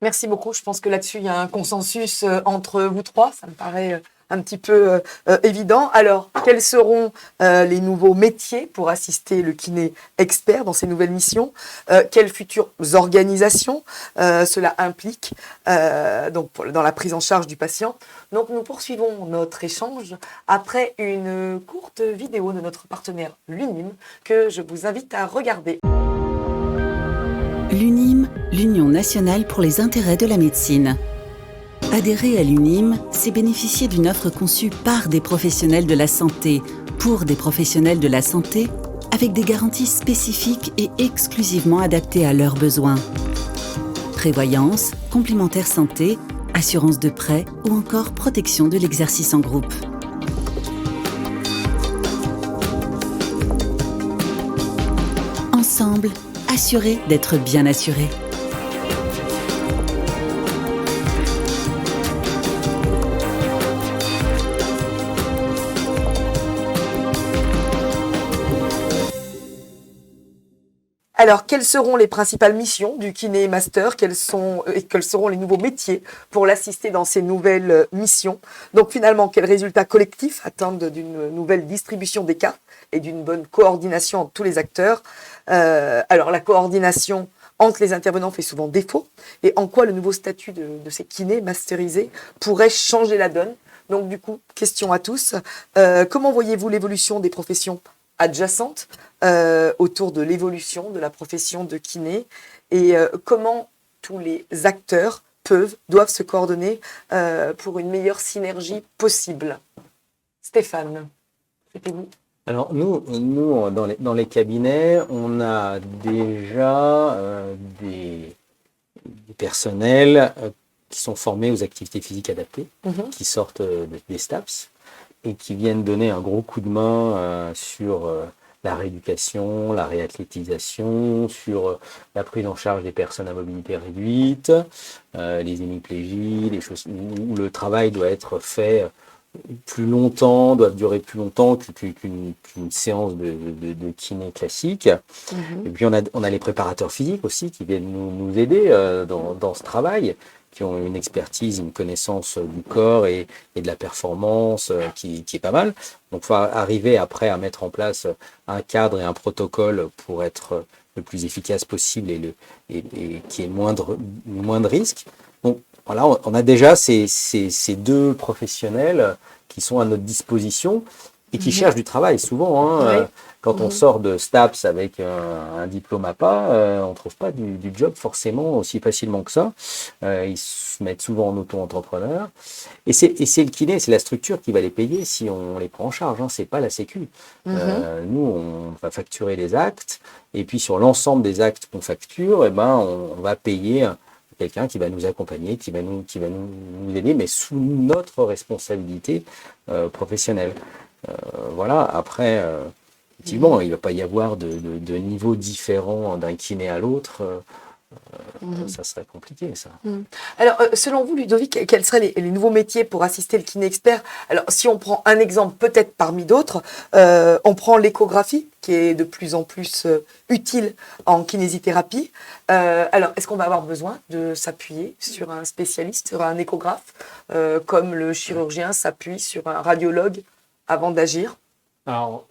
Merci beaucoup. Je pense que là-dessus, il y a un consensus entre vous trois. Ça me paraît un petit peu évident. Alors, quels seront les nouveaux métiers pour assister le kiné expert dans ces nouvelles missions? Quelles futures organisations cela implique dans la prise en charge du patient? Donc, nous poursuivons notre échange après une courte vidéo de notre partenaire l'UNIM que je vous invite à regarder. L'UNIM, l'Union nationale pour les intérêts de la médecine. Adhérer à l'UNIM, c'est bénéficier d'une offre conçue par des professionnels de la santé, pour des professionnels de la santé, avec des garanties spécifiques et exclusivement adaptées à leurs besoins. Prévoyance, complémentaire santé, assurance de prêt ou encore protection de l'exercice en groupe. Ensemble, assurés d'être bien assurés. Alors, quelles seront les principales missions du kiné master? Quels seront les nouveaux métiers pour l'assister dans ces nouvelles missions? Donc, finalement, quels résultats collectifs attendent d'une nouvelle distribution des cartes et d'une bonne coordination entre tous les acteurs? Alors, la coordination entre les intervenants fait souvent défaut. Et en quoi le nouveau statut de ces kinés masterisés pourrait changer la donne? Donc, du coup, question à tous. Comment voyez-vous l'évolution des professions adjacentes autour de l'évolution de la profession de kiné et comment tous les acteurs doivent se coordonner pour une meilleure synergie possible? Stéphane, c'était vous. Alors nous dans les cabinets, on a déjà des personnels qui sont formés aux activités physiques adaptées, qui sortent des STAPS et qui viennent donner un gros coup de main sur la rééducation, la réathlétisation, sur la prise en charge des personnes à mobilité réduite, les hémiplégies, les choses où le travail doit être fait plus longtemps, doivent durer plus longtemps qu'une séance de kiné classique. Et puis on a les préparateurs physiques aussi qui viennent nous aider dans ce travail, qui ont une expertise, une connaissance du corps et de la performance qui est pas mal. Donc il faut arriver après à mettre en place un cadre et un protocole pour être le plus efficace possible et qui ait moins de risques. Donc voilà, on a déjà ces deux professionnels qui sont à notre disposition et qui cherchent du travail souvent. Hein. Quand on sort de STAPS avec un diplôme à pas, on ne trouve pas du job forcément aussi facilement que ça. Ils se mettent souvent en auto-entrepreneur. Et c'est le kiné, c'est la structure qui va les payer si on les prend en charge. Hein. C'est pas la Sécu. Nous, on va facturer les actes. Et puis sur l'ensemble des actes qu'on facture, on va payer quelqu'un qui va nous accompagner, qui va nous aider, mais sous notre responsabilité professionnelle. Voilà, après, effectivement, il ne va pas y avoir de niveaux différents d'un kiné à l'autre. Ça serait compliqué, ça. Alors, selon vous, Ludovic, quels seraient les nouveaux métiers pour assister le kiné expert? Alors, si on prend un exemple, peut-être parmi d'autres, on prend l'échographie, qui est de plus en plus utile en kinésithérapie. Alors, est-ce qu'on va avoir besoin de s'appuyer sur un spécialiste, sur un échographe, comme le chirurgien s'appuie sur un radiologue avant d'agir? Alors,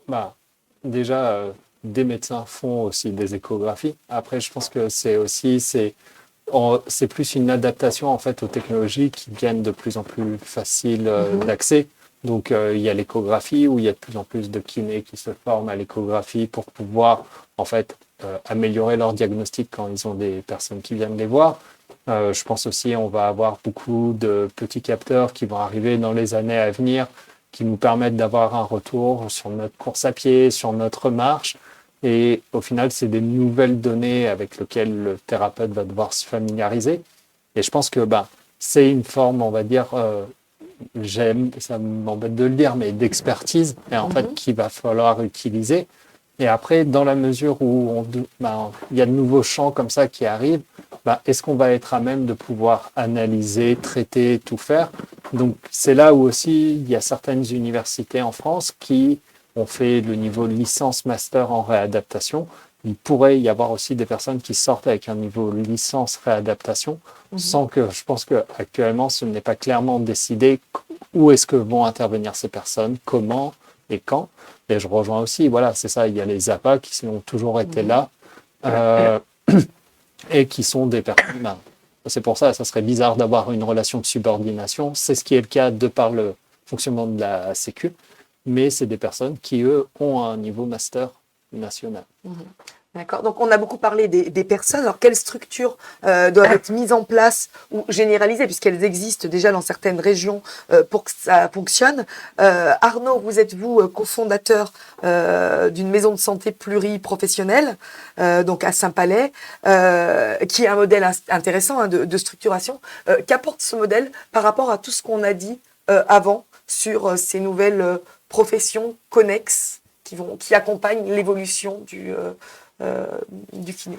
déjà, des médecins font aussi des échographies. Après, je pense que c'est plus une adaptation en fait aux technologies qui deviennent de plus en plus faciles d'accès. Donc, il y a l'échographie où il y a de plus en plus de kinés qui se forment à l'échographie pour pouvoir en fait améliorer leur diagnostic quand ils ont des personnes qui viennent les voir. Je pense aussi on va avoir beaucoup de petits capteurs qui vont arriver dans les années à venir qui nous permettent d'avoir un retour sur notre course à pied, sur notre marche. Et au final, c'est des nouvelles données avec lesquelles le thérapeute va devoir se familiariser. Et je pense que c'est une forme, on va dire, ça m'embête de le dire, mais d'expertise, et en fait, qu'il va falloir utiliser. Et après, dans la mesure où il y a de nouveaux champs comme ça qui arrivent, est-ce qu'on va être à même de pouvoir analyser, traiter, tout faire? Donc, c'est là où aussi il y a certaines universités en France qui on fait le niveau licence master en réadaptation. Il pourrait y avoir aussi des personnes qui sortent avec un niveau licence réadaptation, sans que je pense qu'actuellement, ce n'est pas clairement décidé où est-ce que vont intervenir ces personnes, comment et quand. Et je rejoins aussi, voilà, c'est ça, il y a les APA qui ont toujours été là et qui sont des personnes. Ben, c'est pour ça, ça serait bizarre d'avoir une relation de subordination. C'est ce qui est le cas de par le fonctionnement de la Sécu, mais c'est des personnes qui, eux, ont un niveau master national. D'accord. Donc, on a beaucoup parlé des personnes. Alors, quelles structures doivent être mises en place ou généralisées, puisqu'elles existent déjà dans certaines régions pour que ça fonctionne. Arnaud, vous êtes, vous, cofondateur d'une maison de santé pluriprofessionnelle, donc à Saint-Palais, qui est un modèle intéressant de structuration. Qu'apporte ce modèle par rapport à tout ce qu'on a dit avant sur ces nouvelles professions connexes qui accompagnent l'évolution du kiné?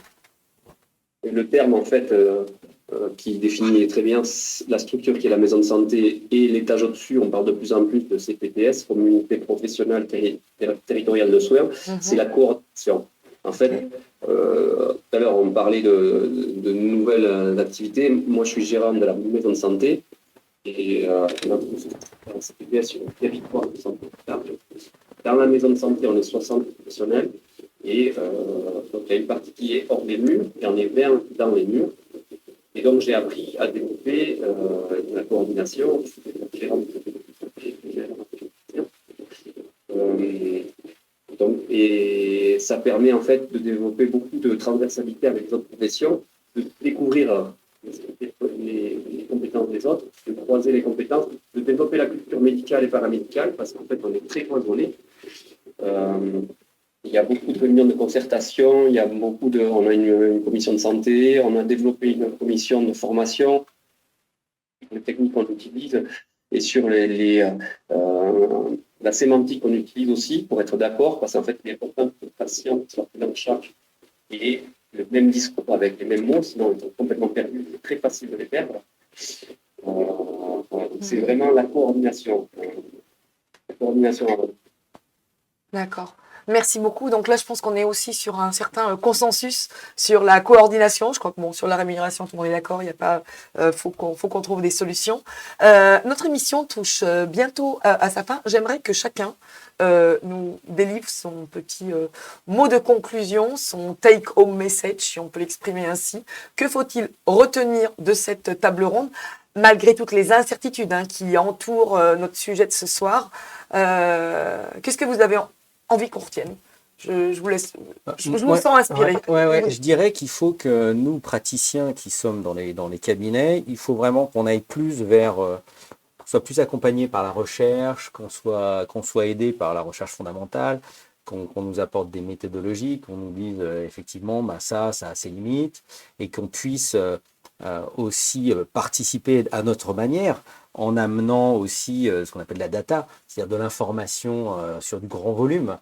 Le terme, en fait, qui définit très bien la structure qui est la maison de santé et l'étage au-dessus, on parle de plus en plus de CPTS, communauté professionnelle territoriale de soins, c'est la coordination. En fait, tout à l'heure, on parlait de nouvelles activités. Moi, je suis gérant de la maison de santé et on a un CPTS sur le territoire de santé. Dans la maison de santé, on est 60 professionnels. Et donc, il y a une partie qui est hors des murs, il y en a 20 dans les murs. Et donc, j'ai appris à développer la coordination. Et ça permet en fait de développer beaucoup de transversalité avec les autres professions, de découvrir les compétences des autres, de croiser les compétences, de développer la culture médicale et paramédicale, parce qu'en fait, on est très cloisonné. Il y a beaucoup de réunions de concertation, on a une commission de santé, on a développé une commission de formation, les techniques qu'on utilise et sur la sémantique qu'on utilise aussi pour être d'accord, parce qu'en fait, il est important que le patient soit pris en charge et le même discours avec les mêmes mots, sinon ils sont complètement perdus, c'est très facile de les perdre. C'est vraiment la coordination. D'accord. Merci beaucoup. Donc là, je pense qu'on est aussi sur un certain consensus sur la coordination. Je crois que sur la rémunération, tout le monde est d'accord. Il n'y a pas, faut qu'on trouve des solutions. Notre émission touche bientôt à sa fin. J'aimerais que chacun nous délivre son petit mot de conclusion, son take-home message, si on peut l'exprimer ainsi. Que faut-il retenir de cette table ronde, malgré toutes les incertitudes qui entourent notre sujet de ce soir? Qu'est-ce que vous avez envie qu'on retienne? Je vous laisse. Je vous sens inspiré. Ouais. Je dirais qu'il faut que nous, praticiens qui sommes dans les cabinets, il faut vraiment qu'on aille plus vers, qu'on soit plus accompagné par la recherche, qu'on soit aidé par la recherche fondamentale, qu'on nous apporte des méthodologies, qu'on nous dise effectivement, ça a ses limites, et qu'on puisse aussi participer à notre manière, en amenant aussi ce qu'on appelle la data, c'est-à-dire de l'information sur du grand volume,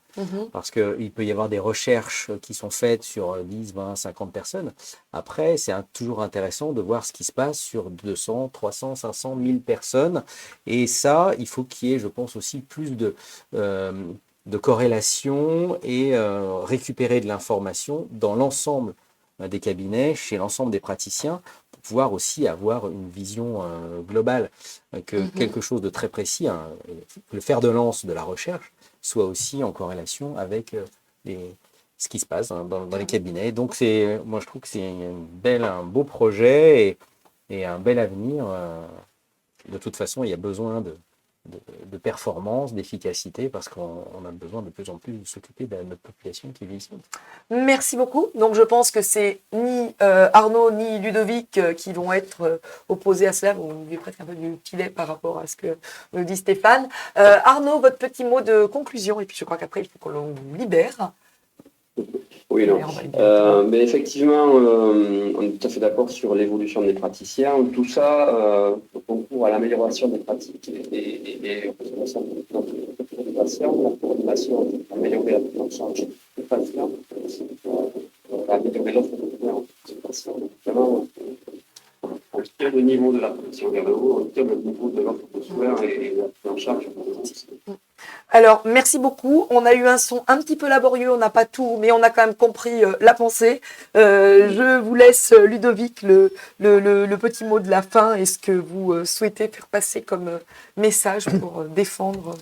parce qu'il peut y avoir des recherches qui sont faites sur 10, 20, 50 personnes. Après, c'est toujours intéressant de voir ce qui se passe sur 200, 300, 500, 1000 personnes. Et ça, il faut qu'il y ait, je pense, aussi plus de corrélation et récupérer de l'information dans l'ensemble des cabinets, chez l'ensemble des praticiens, pour pouvoir aussi avoir une vision globale, que quelque chose de très précis, le fer de lance de la recherche, soit aussi en corrélation avec ce qui se passe dans les cabinets. Donc, moi, je trouve que c'est un beau projet et un bel avenir. De toute façon, il y a besoin de performance, d'efficacité, parce qu'on a besoin de plus en plus de s'occuper de notre population qui vieillit. Merci beaucoup. Donc je pense que c'est ni Arnaud ni Ludovic qui vont être opposés à cela. Vous avez presque un peu du petit lait par rapport à ce que nous dit Stéphane. Arnaud, votre petit mot de conclusion, et puis je crois qu'après il faut qu'on vous libère. Oui, non. Mais effectivement, on est tout à fait d'accord sur l'évolution des praticiens. Tout ça concourt à l'amélioration des pratiques et des patients, la coordination, améliorer la prise en charge des patients, améliorer l'offre de patients. Vraiment, on tire le niveau de la protection vers le haut, on tire le niveau de l'offre de soins et la prise en charge. Alors, merci beaucoup. On a eu un son un petit peu laborieux, on n'a pas tout, mais on a quand même compris la pensée. Je vous laisse, Ludovic, le petit mot de la fin. Est-ce que vous souhaitez faire passer comme message pour défendre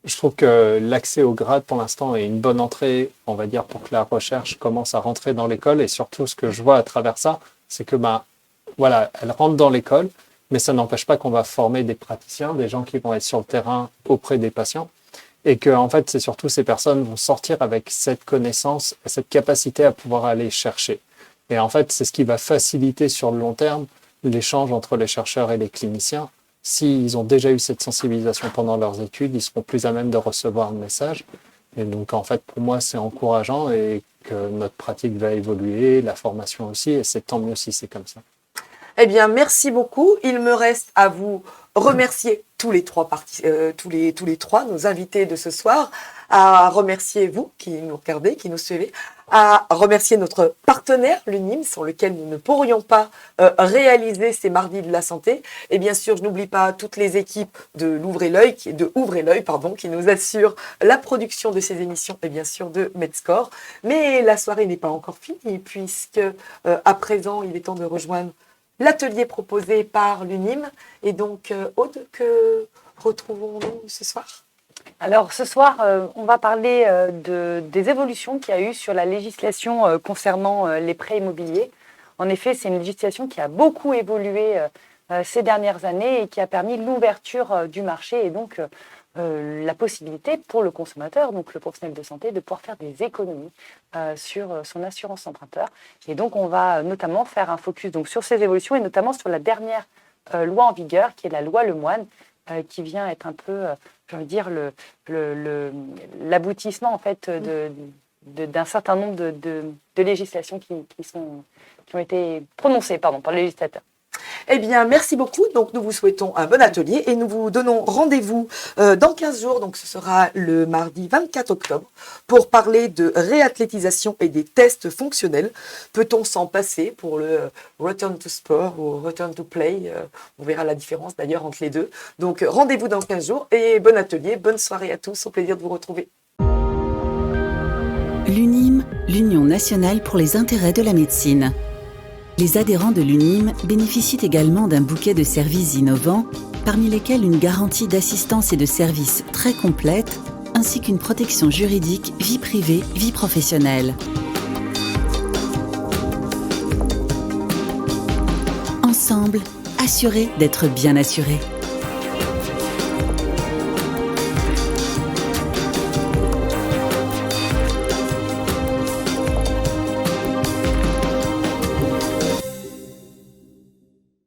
Je trouve que l'accès au grade, pour l'instant, est une bonne entrée, on va dire, pour que la recherche commence à rentrer dans l'école. Et surtout, ce que je vois à travers ça, c'est que, voilà, elle rentre dans l'école, mais ça n'empêche pas qu'on va former des praticiens, des gens qui vont être sur le terrain auprès des patients. Et que, en fait, c'est surtout ces personnes vont sortir avec cette connaissance, cette capacité à pouvoir aller chercher. Et en fait, c'est ce qui va faciliter sur le long terme l'échange entre les chercheurs et les cliniciens. S'ils ont déjà eu cette sensibilisation pendant leurs études, ils seront plus à même de recevoir le message. Et donc, en fait, pour moi, c'est encourageant et que notre pratique va évoluer, la formation aussi, et c'est tant mieux si c'est comme ça. Eh bien, merci beaucoup. Il me reste à vous remercier tous les trois, nos invités de ce soir, à remercier vous qui nous regardez, qui nous suivez, à remercier notre partenaire, l'UNIM, sans lequel nous ne pourrions pas réaliser ces mardis de la santé. Et bien sûr, je n'oublie pas toutes les équipes de Ouvrez l'œil, qui nous assurent la production de ces émissions et bien sûr de Medscore. Mais la soirée n'est pas encore finie puisque à présent, il est temps de rejoindre l'atelier proposé par l'UNIM. Et donc, Aude, que retrouvons-nous ce soir ? Alors ce soir, on va parler des évolutions qu'il y a eu sur la législation concernant les prêts immobiliers. En effet, c'est une législation qui a beaucoup évolué ces dernières années et qui a permis l'ouverture du marché et donc la possibilité pour le consommateur, donc le professionnel de santé, de pouvoir faire des économies sur son assurance emprunteur. Et donc on va notamment faire un focus donc, sur ces évolutions et notamment sur la dernière loi en vigueur qui est la loi Lemoine, qui vient être un peu, j'ai envie de dire, l'aboutissement en fait d'un certain nombre de législations qui ont été prononcées par le législateur. Eh bien, merci beaucoup. Donc, nous vous souhaitons un bon atelier et nous vous donnons rendez-vous dans 15 jours. Donc, ce sera le mardi 24 octobre pour parler de réathlétisation et des tests fonctionnels. Peut-on s'en passer pour le return to sport ou return to play? On verra la différence d'ailleurs entre les deux. Donc, rendez-vous dans 15 jours et bon atelier, bonne soirée à tous. Au plaisir de vous retrouver. L'UNIM, l'Union nationale pour les intérêts de la médecine. Les adhérents de l'UNIM bénéficient également d'un bouquet de services innovants, parmi lesquels une garantie d'assistance et de services très complète, ainsi qu'une protection juridique vie privée, vie professionnelle. Ensemble, assurés d'être bien assurés.